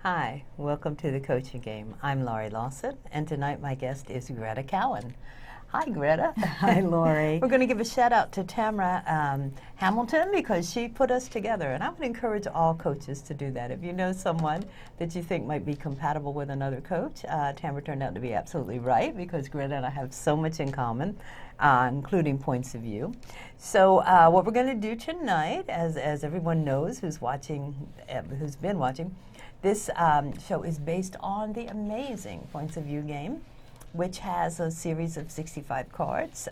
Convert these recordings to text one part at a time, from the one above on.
Hi, welcome to the Coaching Game. I'm Laurie Lawson, and tonight my guest is Greta Cowan. Hi, Greta. Hi, Laurie. We're going to give a shout out to Tamara Hamilton because she put us together, and I would encourage all coaches to do that. If you know someone that you think might be compatible with another coach, Tamara turned out to be absolutely right because Greta and I have so much in common, including points of view. So what we're going to do tonight, as everyone knows who's watching, who's been watching, this show is based on the amazing Points of View game, which has a series of 65 cards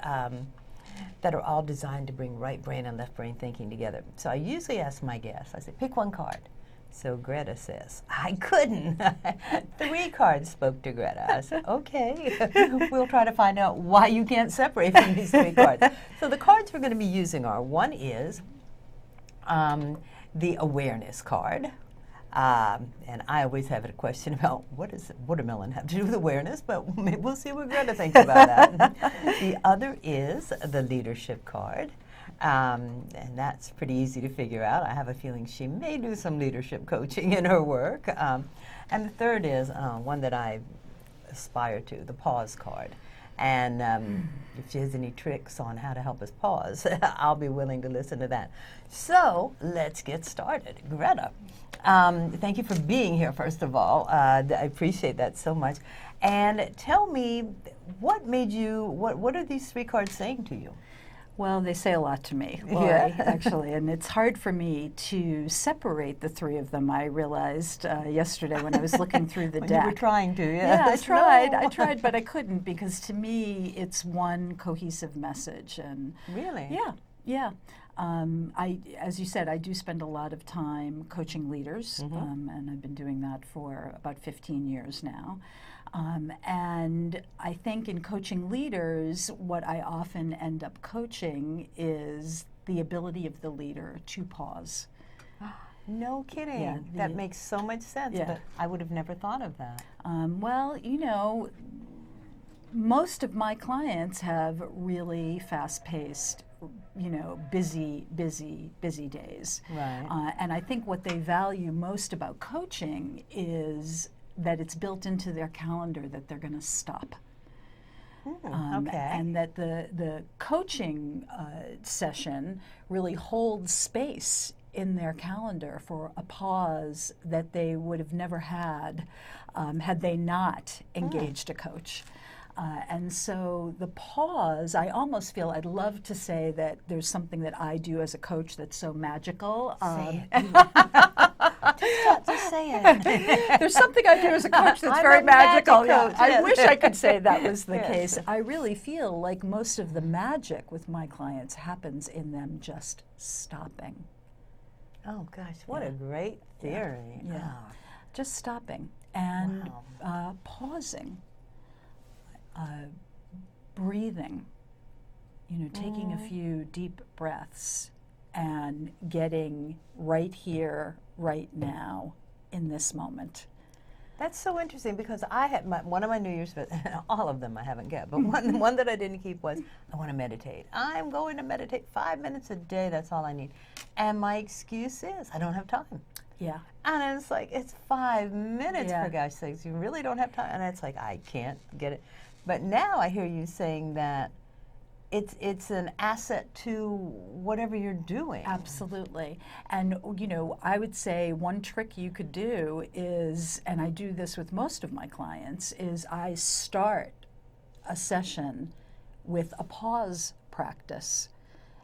that are all designed to bring right brain and left brain thinking together. So I usually ask my guests, I say, pick one card. So Greta says, I couldn't. 3 cards spoke to Greta. I said, okay, we'll try to find out why you can't separate from these 3 cards. So the cards we're going to be using are, one is the awareness card. And I always have a question about what does watermelon have to do with awareness, but maybe we'll see what Greta thinks about that. The other is the leadership card, and that's pretty easy to figure out. I have a feeling she may do some leadership coaching in her work. And the third is one that I aspire to, the pause card. And if she has any tricks on how to help us pause, I'll be willing to listen to that. So let's get started. Greta, thank you for being here, first of all. I appreciate that so much. And tell me, what made you, what are these 3 cards saying to you? Well, they say a lot to me, Laurie, actually, and it's hard for me to separate the 3 of them. I realized yesterday when I was looking through the deck. You were trying to, Yeah, I tried, but I couldn't because to me it's one cohesive message. And really? Yeah. As you said, I do spend a lot of time coaching leaders, and I've been doing that for about 15 years now. And I think in coaching leaders, what I often end up coaching is the ability of the leader to pause. No kidding. Yeah, that makes so much sense, Yeah. but I would have never thought of that. Well, you know, most of my clients have really fast-paced, busy days. Right. And I think what they value most about coaching is that it's built into their calendar that they're going to stop. Okay. And that the coaching session really holds space in their calendar for a pause that they would have never had had they not engaged a coach. And so the pause, I almost feel I'd love to say that there's something that I do as a coach that's so magical. Say it. Just say it. There's something I do as a coach that's I'm very a magic magical. coach, I yes. wish I could say that was the Yes. case. I really feel like most of the magic with my clients happens in them just stopping. Oh gosh, what a great theory. Yeah. Just stopping and pausing, breathing, taking a few deep breaths and getting right here, right now, in this moment. That's so interesting because I had one of my New Year's, all of them I haven't kept, but one that I didn't keep was, I want to meditate. I'm going to meditate 5 minutes a day, that's all I need. And my excuse is, I don't have time. Yeah. And it's like, it's 5 minutes, Yeah. for gosh sakes, you really don't have time. And it's like, I can't get it. But now I hear you saying that it's an asset to whatever you're doing. Absolutely. And, I would say one trick you could do is, and I do this with most of my clients, is I start a session with a pause practice.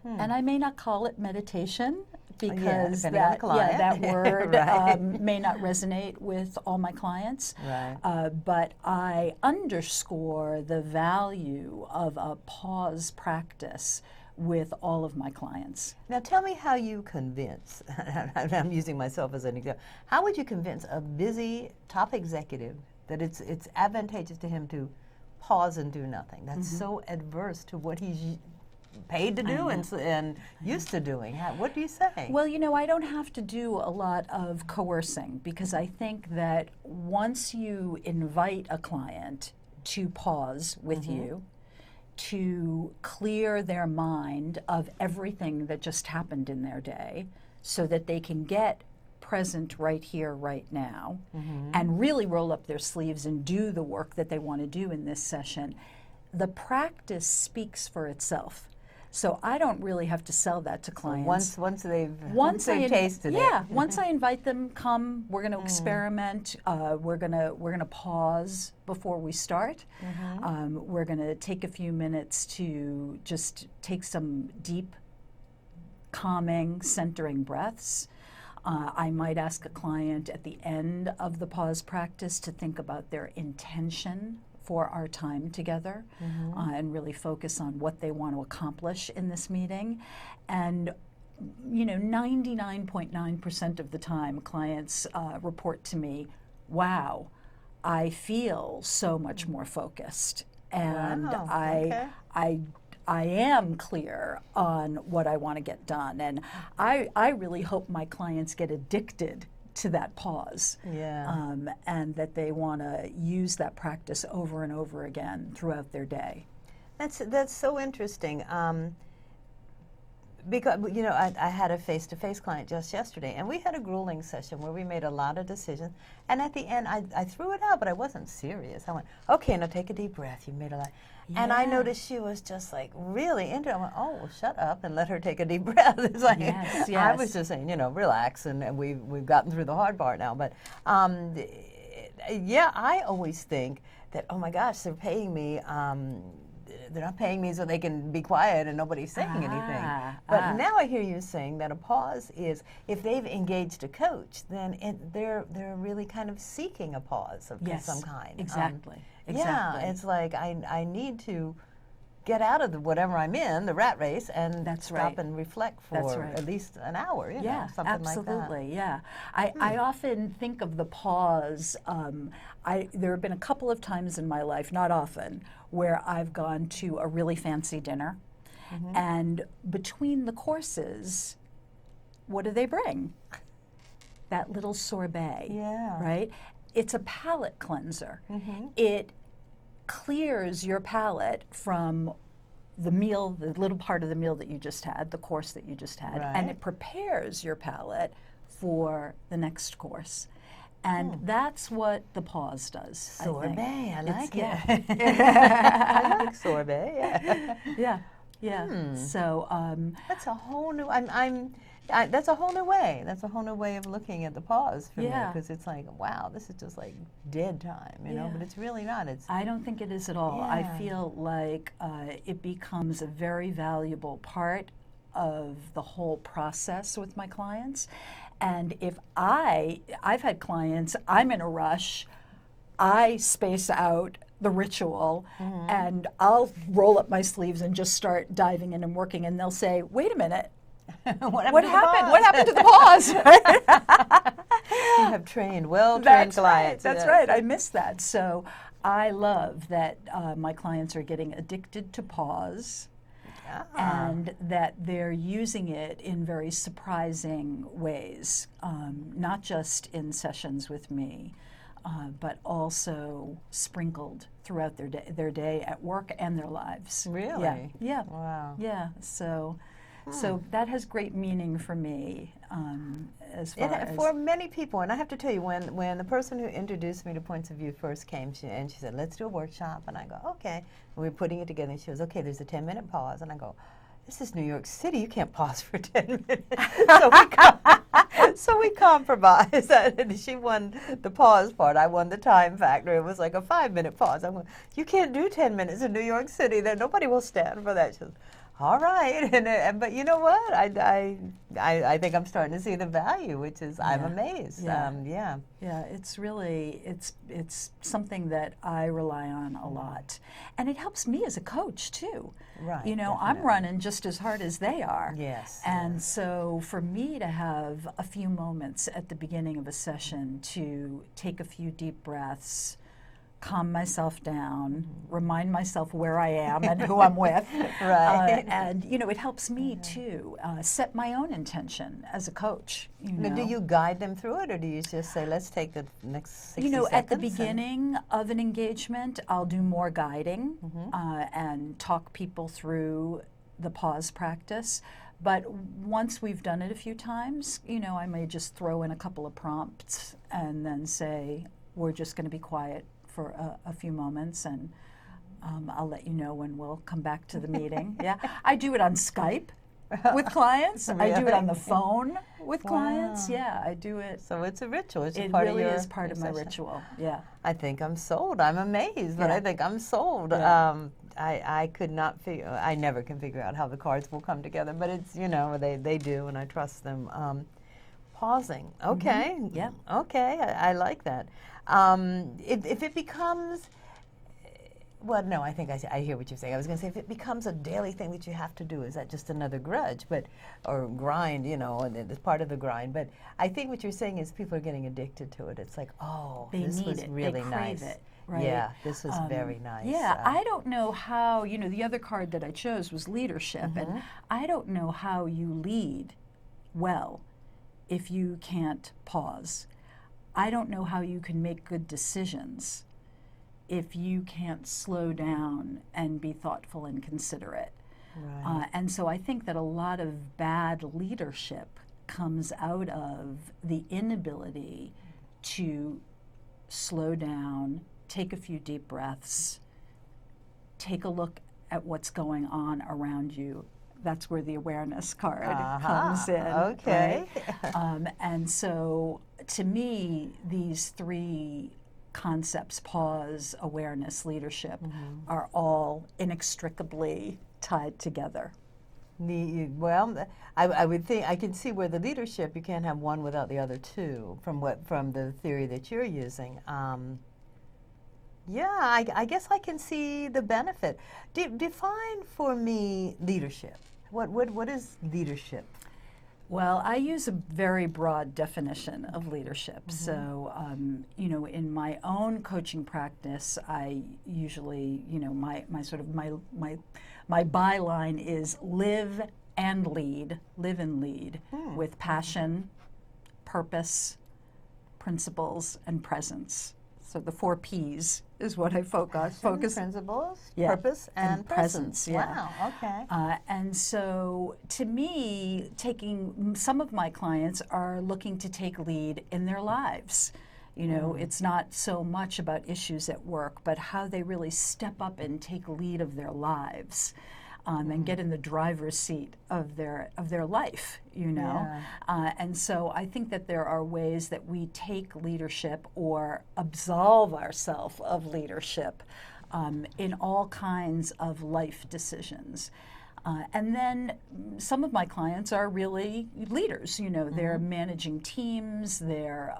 And I may not call it meditation because depending on the client. that word Right. may not resonate with all my clients. Right. But I underscore the value of a pause practice with all of my clients. Now tell me how you convince, I'm using myself as an example, how would you convince a busy top executive that it's advantageous to him to pause and do nothing? That's so adverse to what he's paid to do and used to doing. What do you say? Well, I don't have to do a lot of coercing because I think that once you invite a client to pause with you, to clear their mind of everything that just happened in their day so that they can get present right here, right now, and really roll up their sleeves and do the work that they want to do in this session, the practice speaks for itself. So I don't really have to sell that to clients. Once they've tasted it. Yeah, once I invite them, come, we're going to experiment, we're going to pause before we start. We're going to take a few minutes to just take some deep, calming, centering breaths. I might ask a client at the end of the pause practice to think about their intention for our time together, and really focus on what they want to accomplish in this meeting. And 99.9% of the time, clients report to me, wow, I feel so much more focused, and Wow. I am clear on what I want to get done. And I really hope my clients get addicted to that pause, and that they want to use that practice over and over again throughout their day. That's so interesting. Because I had a face-to-face client just yesterday, and we had a grueling session where we made a lot of decisions. And at the end, I threw it out, but I wasn't serious. I went, okay, now take a deep breath. You made a lot. And I noticed she was just like really into it. I went, oh, well, shut up and let her take a deep breath. It's like, Yes. I was just saying, relax, and we've gotten through the hard part now. But I always think that, oh my gosh, they're paying me. They're not paying me so they can be quiet and nobody's saying anything. But now I hear you saying that a pause is, if they've engaged a coach, then they're really kind of seeking a pause of some kind. Exactly. Yeah, it's like I need to get out of whatever I'm in, the rat race, and stop and reflect for at least an hour. Something absolutely. like that. Yeah, I often think of the pause. There have been a couple of times in my life, not often, where I've gone to a really fancy dinner, and between the courses, what do they bring? That little sorbet, right? It's a palate cleanser. It clears your palate from the meal, the little part of the meal that you just had, the course that you just had, and it prepares your palate for the next course. And that's what the pause does. Sorbet, I like it. Yeah. I like sorbet. So that's a whole new. That's a whole new way. That's a whole new way of looking at the pause for me, because it's like, wow, this is just like dead time, But it's really not. I don't think it is at all. I feel like it becomes a very valuable part of the whole process with my clients. And if I've had clients, I'm in a rush, I space out the ritual, and I'll roll up my sleeves and just start diving in and working, and they'll say, wait a minute, what happened? What happened to the pause? You have well-trained clients. That's right. I missed that. So I love that my clients are getting addicted to pause, and that they're using it in very surprising ways, not just in sessions with me, but also sprinkled throughout their day at work and their lives. Really? Yeah. Wow. Yeah. So that has great meaning for me, as far as for many people. And I have to tell you, when the person who introduced me to Points of View first came, she said, let's do a workshop. And I go, okay. And we're putting it together. And she goes, okay, there's a 10-minute pause. And I go, this is New York City. You can't pause for 10 minutes. So we compromised. And she won the pause part. I won the time factor. It was like a 5-minute pause. I'm going, you can't do 10 minutes in New York City. Then nobody will stand for that. She goes, all right, but you know what? I think I'm starting to see the value, which is I'm amazed. Yeah, it's really it's something that I rely on a lot, and it helps me as a coach too. Right. I'm running just as hard as they are. Yes. And so for me to have a few moments at the beginning of a session to take a few deep breaths, calm myself down, remind myself where I am and who I'm with. And, it helps me too set my own intention as a coach. Now, do you guide them through it, or do you just say, let's take the next 60 seconds? At the beginning of an engagement, I'll do more guiding and talk people through the pause practice. But once we've done it a few times, I may just throw in a couple of prompts and then say, we're just going to be quiet for a few moments, and I'll let you know when we'll come back to the meeting. Yeah, I do it on Skype with clients. Really? I do it on the phone with clients. Yeah, I do it. So it's a ritual. It's a It part really of your, is part of my session. ritual. Yeah. I think I'm sold. I'm amazed, but Yeah. I think I'm sold. Yeah. I could not figure. I never can figure out how the cards will come together, but it's they do, and I trust them. Pausing. Okay. Yeah. Okay. I like that. If it becomes, well, no, I think I hear what you're saying. I was going to say, if it becomes a daily thing that you have to do, is that just another grudge, or grind, and it's part of the grind. But I think what you're saying is people are getting addicted to it. It's like, oh, They this need was it. really They nice. crave it, right? Yeah, this was very nice. Yeah, I don't know how, the other card that I chose was leadership, and I don't know how you lead well if you can't pause. I don't know how you can make good decisions if you can't slow down and be thoughtful and considerate. Right. And so I think that a lot of bad leadership comes out of the inability to slow down, take a few deep breaths, take a look at what's going on around you. That's where the awareness card comes in. Okay. Right? And so to me, these three concepts, pause, awareness, leadership, are all inextricably tied together. Well, I would think I can see where the leadership, you can't have one without the other two. From the theory that you're using. Yeah, I guess I can see the benefit. Define for me leadership. What is leadership? Well, I use a very broad definition of leadership. So, in my own coaching practice, I usually, my byline is live and lead with passion, purpose, principles, and presence. So the 4 P's is what I focus. Principles, Yeah. purpose, and presence. Yeah. Wow. Okay. And so, to me, some of my clients are looking to take lead in their lives. It's not so much about issues at work, but how they really step up and take lead of their lives. And get in the driver's seat of their life, Yeah. And so I think that there are ways that we take leadership or absolve ourselves of leadership in all kinds of life decisions. And then some of my clients are really leaders. They're managing teams. They're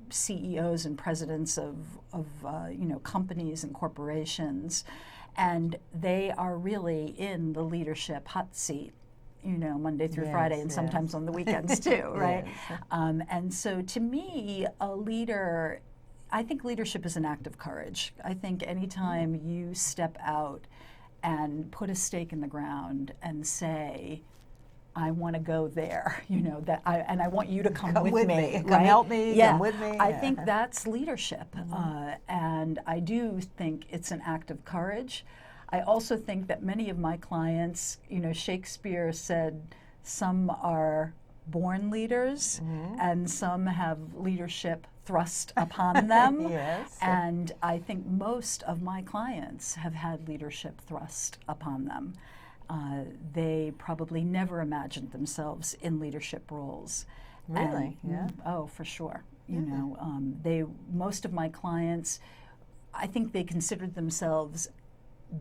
CEOs and presidents of companies and corporations. And they are really in the leadership hot seat, Monday through Yes, Friday, and yes. sometimes on the weekends too, right? Yes. And so to me, I think leadership is an act of courage. I think anytime you step out and put a stake in the ground and say, I want to go there, and I want you to come with me. Come right? help me, Yeah. come with me. I Yeah. think that's leadership. And I do think it's an act of courage. I also think that many of my clients, Shakespeare said some are born leaders and some have leadership thrust upon them. Yes. And I think most of my clients have had leadership thrust upon them. They probably never imagined themselves in leadership roles. Really? Yeah. Oh, for sure. Most of my clients, I think they considered themselves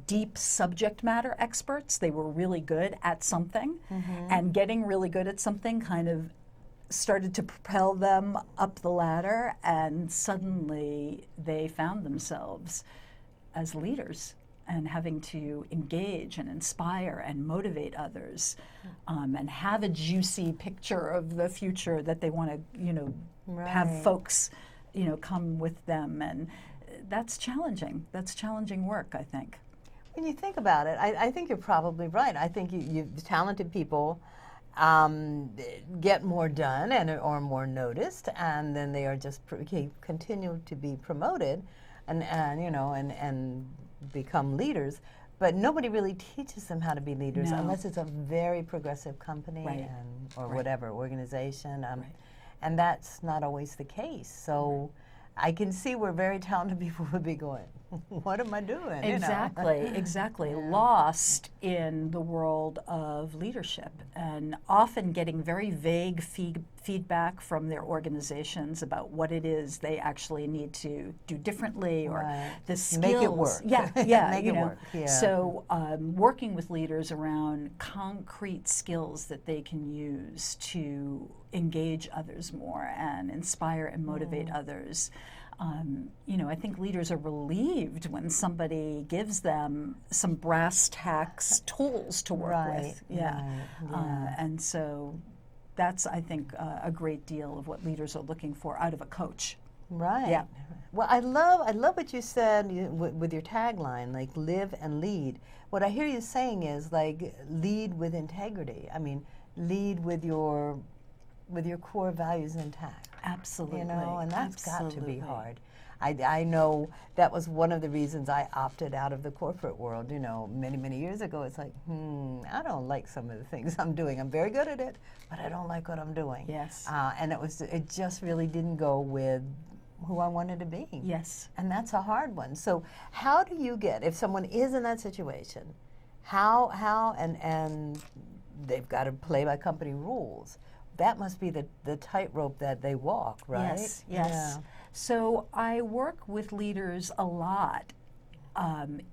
deep subject matter experts. They were really good at something, and getting really good at something kind of started to propel them up the ladder, and suddenly they found themselves as leaders and having to engage and inspire and motivate others, and have a juicy picture of the future that they want to, have Right. folks, come with them. And that's challenging. That's challenging work, I think. When you think about it, I think you're probably right. I think talented people get more done or more noticed, and then they are just continue to be promoted, and become leaders. but nobody really teaches them how to be leaders No. unless it's a very progressive company Right. or Right. whatever organization. Right. And that's not always the case. So I can see where very talented people would be going, what am I doing? Exactly, You know? exactly. Yeah. Lost in the world of leadership and often getting very vague feedback from their organizations about what it is they actually need to do differently or Right. the skills. Make it work. Yeah, yeah. Make you it know. work. Yeah. So working with leaders around concrete skills that they can use to engage others more and inspire and motivate others. You know, I think leaders are relieved when somebody gives them some brass tacks tools to work with. Yeah. Right, yeah. And so that's, I think, a great deal of what leaders are looking for out of a coach. Right. Yeah. Well, I love what you said with your tagline, like live and lead. What I hear you saying is like lead with integrity. I mean, lead with your core values intact. Absolutely. You know, and that's got to be Absolutely. hard. I know that was one of the reasons I opted out of the corporate world, you know, many years ago. It's like, I don't like some of the things I'm doing. I'm very good at it, but I don't like what I'm doing. Yes. And it just really didn't go with who I wanted to be. Yes. And that's a hard one. So how do you get, if someone is in that situation, how and they've got to play by company rules, that must be the tightrope that they walk, right? Yes, yes. Yeah. So I work with leaders a lot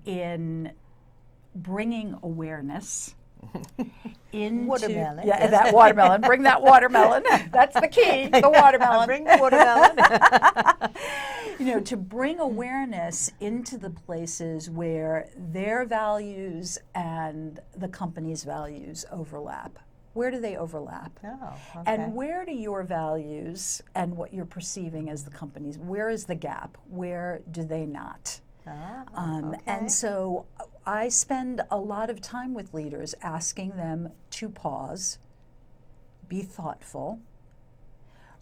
in bringing awareness into Watermelon. Yeah, that watermelon. Bring that watermelon. That's the key. The watermelon. Bring the watermelon. You know, to bring awareness into the places where their values and the company's values overlap. Where do they overlap? Oh, okay. And where do your values and what you're perceiving as the company's, where is the gap? Where do they not? Okay. And so I spend a lot of time with leaders asking them to pause, be thoughtful,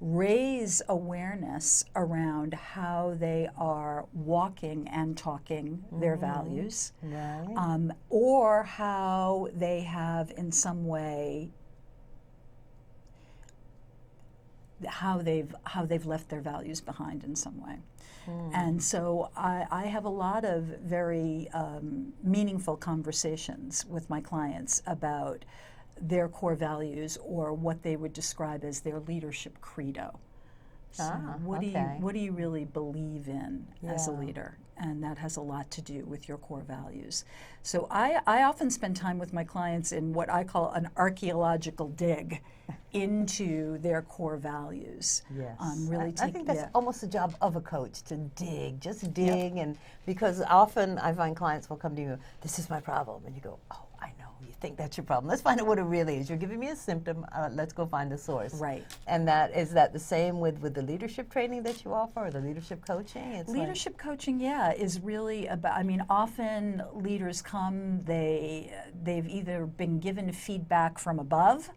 raise awareness around how they are walking and talking their values, Right. or how they have in some way how they've left their values behind in some way. And so I have a lot of very meaningful conversations with my clients about their core values or what they would describe as their leadership credo. So what do you really believe in as a Yeah. leader? And that has a lot to do with your core values. So I often spend time with my clients in what I call an archaeological dig into their core values. Yes. Really I think that's almost the job of a coach, to dig, just dig. And because often I find clients will come to you, this is my problem. And you go, oh, I know, you think that's your problem. Let's find out what it really is. You're giving me a symptom, let's go find the source. Right. And is that the same with the leadership training that you offer, or the leadership coaching? It's Leadership coaching, is really about, I mean, often leaders come, they've either been given feedback from above,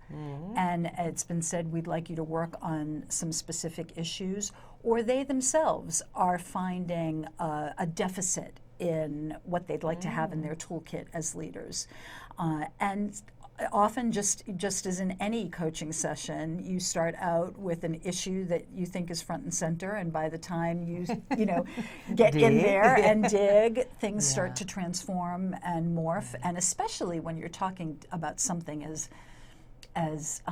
and it's been said, we'd like you to work on some specific issues, or they themselves are finding a deficit in what they'd like to have in their toolkit as leaders. And often, just as in any coaching session, you start out with an issue that you think is front and center, and by the time you get in there and dig, things start to transform and morph. And especially when you're talking about something as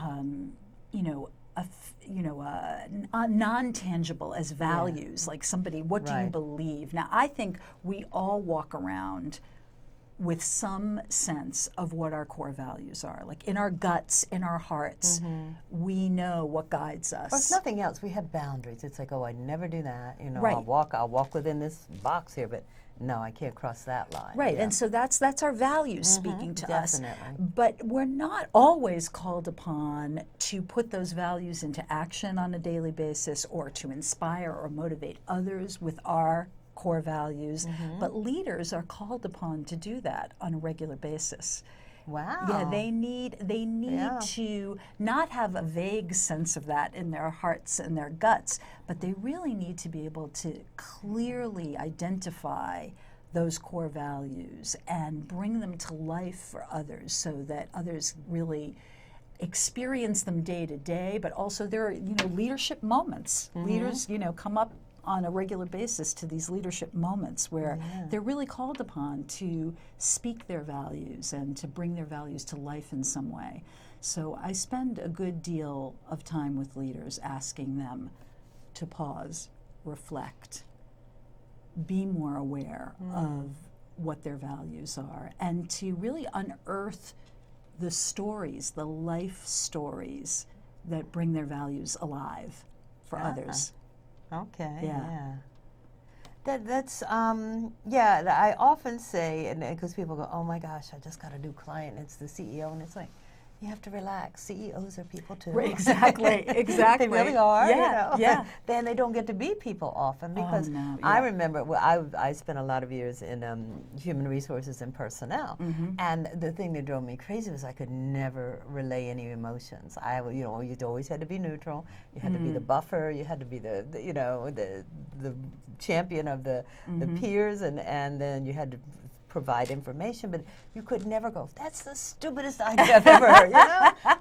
non-tangible as values, like somebody, what do you believe? Now, I think we all walk around with some sense of what our core values are. Like in our guts, in our hearts, we know what guides us. Or if nothing else, we have boundaries. It's like, oh, I'd never do that. You know, Right. I'll walk within this box here, but no, I can't cross that line. Right, Yeah. and so that's our values speaking to us. Definitely. But we're not always called upon to put those values into action on a daily basis, or to inspire or motivate others with our core values. But leaders are called upon to do that on a regular basis. Wow. Yeah, they need Yeah. to not have a vague sense of that in their hearts and their guts, but they really need to be able to clearly identify those core values and bring them to life for others so that others really experience them day to day, but also there are, leadership moments. Leaders, come up on a regular basis to these leadership moments where they're really called upon to speak their values and to bring their values to life in some way. So I spend a good deal of time with leaders asking them to pause, reflect, be more aware of what their values are, and to really unearth the stories, the life stories that bring their values alive for others. Okay. Yeah. That's I often say, and because people go, oh my gosh, I just got a new client, it's the CEO, and it's like, you have to relax. CEOs are people too. Right, exactly. They really are. Yeah. Then they don't get to be people often because I remember I spent a lot of years in human resources and personnel, and the thing that drove me crazy was I could never relay any emotions. You always had to be neutral. You had to be the buffer. You had to be the champion of the peers, and then you had to provide information, but you could never go, that's the stupidest idea I've ever heard,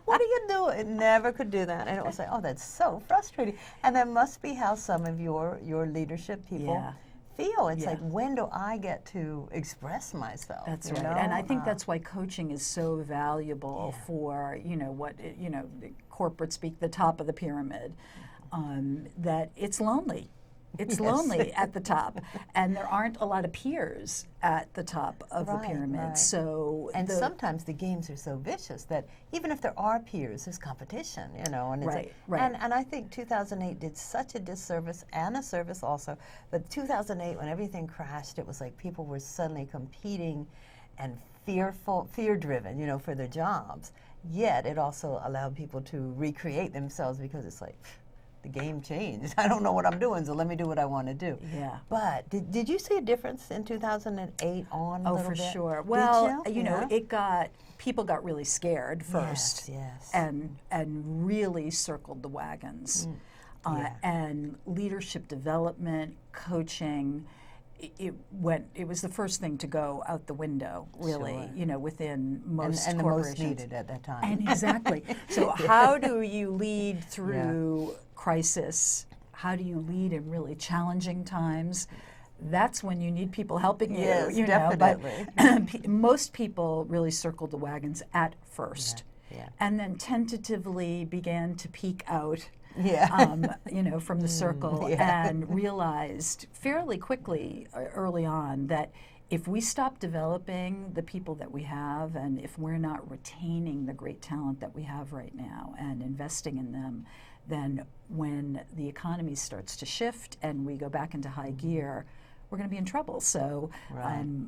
What are you doing? It never could do that. And it was like, oh, that's so frustrating. And that must be how some of your leadership people feel. It's like, when do I get to express myself? That's right. And I think that's why coaching is so valuable for, corporate speak, the top of the pyramid, that it's lonely. It's lonely at the top, and there aren't a lot of peers at the top of the pyramid. Right. So, sometimes the games are so vicious that even if there are peers, there's competition, and it's and I think 2008 did such a disservice and a service also. But 2008, when everything crashed, it was like people were suddenly competing and fear-driven, for their jobs. Yet it also allowed people to recreate themselves because it's like, the game changed. I don't know what I'm doing, so let me do what I want to do. Yeah. But did you see a difference in 2008 on a little bit? Oh, for sure. Well, people got really scared first. Yes. And really circled the wagons. And leadership development, coaching, it was the first thing to go out the window, really, within most and corporations. the most needed at that time. And exactly. So how do you lead through crisis? How do you lead in really challenging times? That's when you need people helping you. Yes, definitely. But most people really circled the wagons at first, and then tentatively began to peek out. From the circle, and realized fairly quickly early on that if we stop developing the people that we have, and if we're not retaining the great talent that we have right now and investing in them, then when the economy starts to shift and we go back into high gear, we're going to be in trouble. So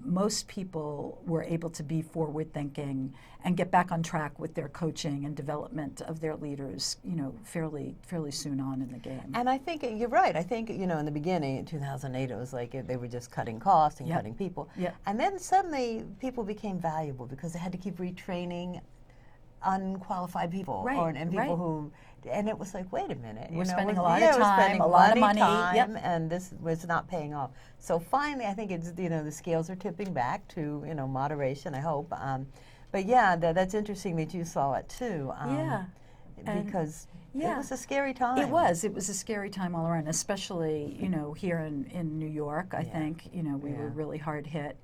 most people were able to be forward-thinking and get back on track with their coaching and development of their leaders, fairly soon on in the game. And I think you're right. I think, in the beginning, in 2008, it was like they were just cutting costs and cutting people. And then suddenly people became valuable because they had to keep retraining unqualified people and people who, and it was like, wait a minute, we're spending a lot of time, a lot of money, and this was not paying off. So finally, I think it's the scales are tipping back to moderation. I hope, but that's interesting that you saw it too. Because it was a scary time. It was a scary time all around, especially here in New York. I think we were really hard hit.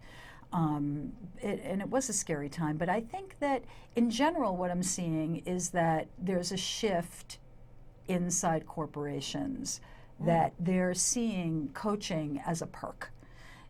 And it was a scary time, but I think that in general what I'm seeing is that there's a shift inside corporations that they're seeing coaching as a perk.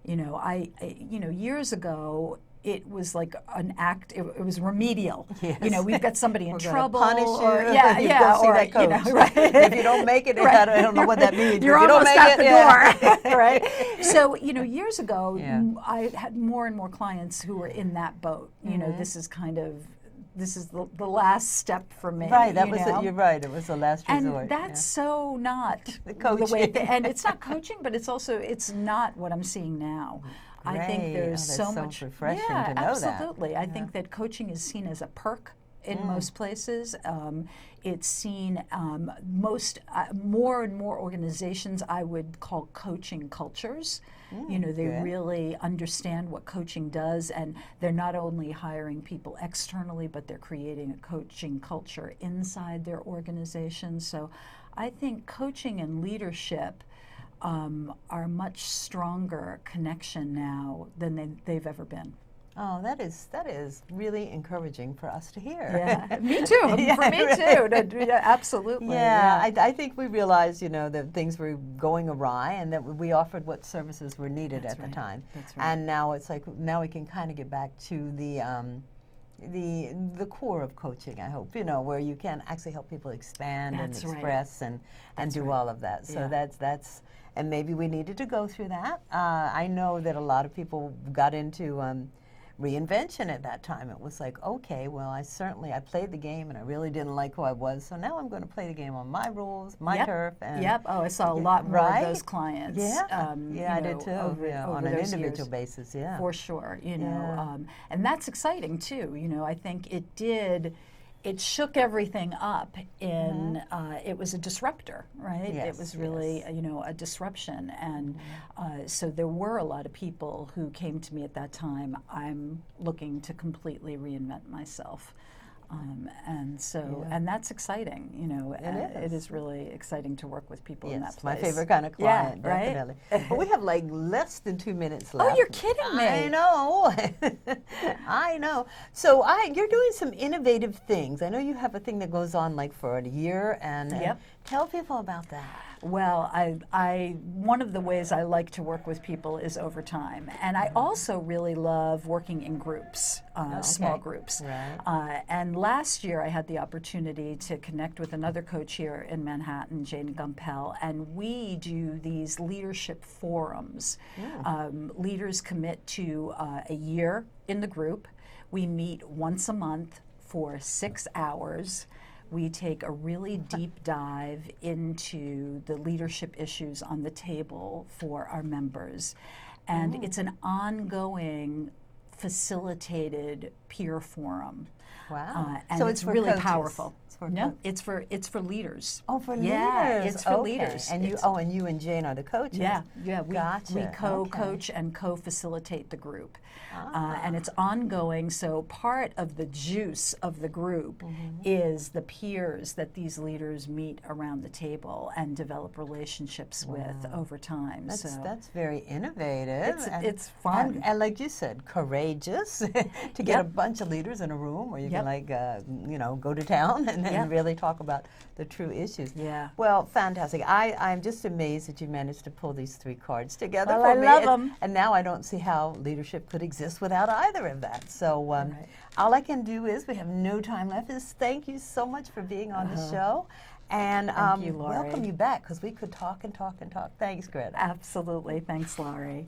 Years ago it was like an act. It was remedial. We've got somebody in trouble. Punish you. Or, see that coach. If you don't make it, I don't know what that means. You're almost out the door, right? So years ago, I had more and more clients who were in that boat. This is the last step for me. Right. That was it. You're right. It was the last resort. And that's so not the way. And it's not coaching, but it's not what I'm seeing now. I think there's so much refreshing to know absolutely. I think that coaching is seen as a perk in most places. It's seen more and more organizations I would call coaching cultures. You know, they good. really understand what coaching does, and they're not only hiring people externally, but they're creating a coaching culture inside their organization. So I think coaching and leadership are a much stronger connection now than they've ever been. Oh, that is really encouraging for us to hear. Yeah, me too. Yeah, For me too. Yeah, absolutely. Yeah, I think we realized, that things were going awry, and that we offered what services were needed That's at right. the time. That's right. And now it's like we can kind of get back to the core of coaching, I hope, where you can actually help people expand That's and right. express and That's do right. all of that. So Yeah. that's and maybe we needed to go through that. I know that a lot of people got into reinvention at that time. It was like, okay, well, I played the game and I really didn't like who I was, so now I'm going to play the game on my rules, my Yep. turf. And Yep. Oh, I saw a lot more right? of those clients. Yeah, I you did know, too. over On an those individual years. basis, yeah. For sure, Yeah. and that's exciting too. I think it shook everything up in, it was a disruptor, right? Yes, It was really, yes. a disruption. And so there were a lot of people who came to me at that time, I'm looking to completely reinvent myself. And so, Yeah. and that's exciting, It it is. is really exciting to work with people in that Yes, my place. favorite kind of client, Yeah, right? definitely. But we have like less than 2 minutes left. Oh, you're kidding me. I know. I know. So you're doing some innovative things. I know you have a thing that goes on like for a year, and Yep. tell people about that. Well, one of the ways I like to work with people is over time, and I also really love working in groups, small okay. groups. Right. And last year, I had the opportunity to connect with another coach here in Manhattan, Jane Gumpel, and we do these leadership forums. Leaders commit to a year in the group. We meet once a month for 6 hours. We take a really deep dive into the leadership issues on the table for our members. And it's an ongoing facilitated peer forum. Wow. And So it's it's for really coaches. powerful. It's for No, coaches. it's for leaders. Oh, for Yeah, leaders. it's for Okay. leaders. And It's- you and Jane are the coaches. Yeah, we Gotcha. co-coach and co-facilitate the group. And it's ongoing, so part of the juice of the group is the peers that these leaders meet around the table and develop relationships with over time. That's very innovative. It's fun. And like you said, courageous to get a bunch of leaders in a room where you can go to town and really talk about the true issues. Yeah. Well, fantastic. I'm just amazed that you managed to pull these 3 cards together Well, for me. I love them. And now I don't see how leadership could exist without either of that. So all I can do is, we have no time left, is thank you so much for being on the show. And Thank you, Laurie. welcome you back, because we could talk and talk and talk. Thanks, Greta. Absolutely. Thanks, Laurie.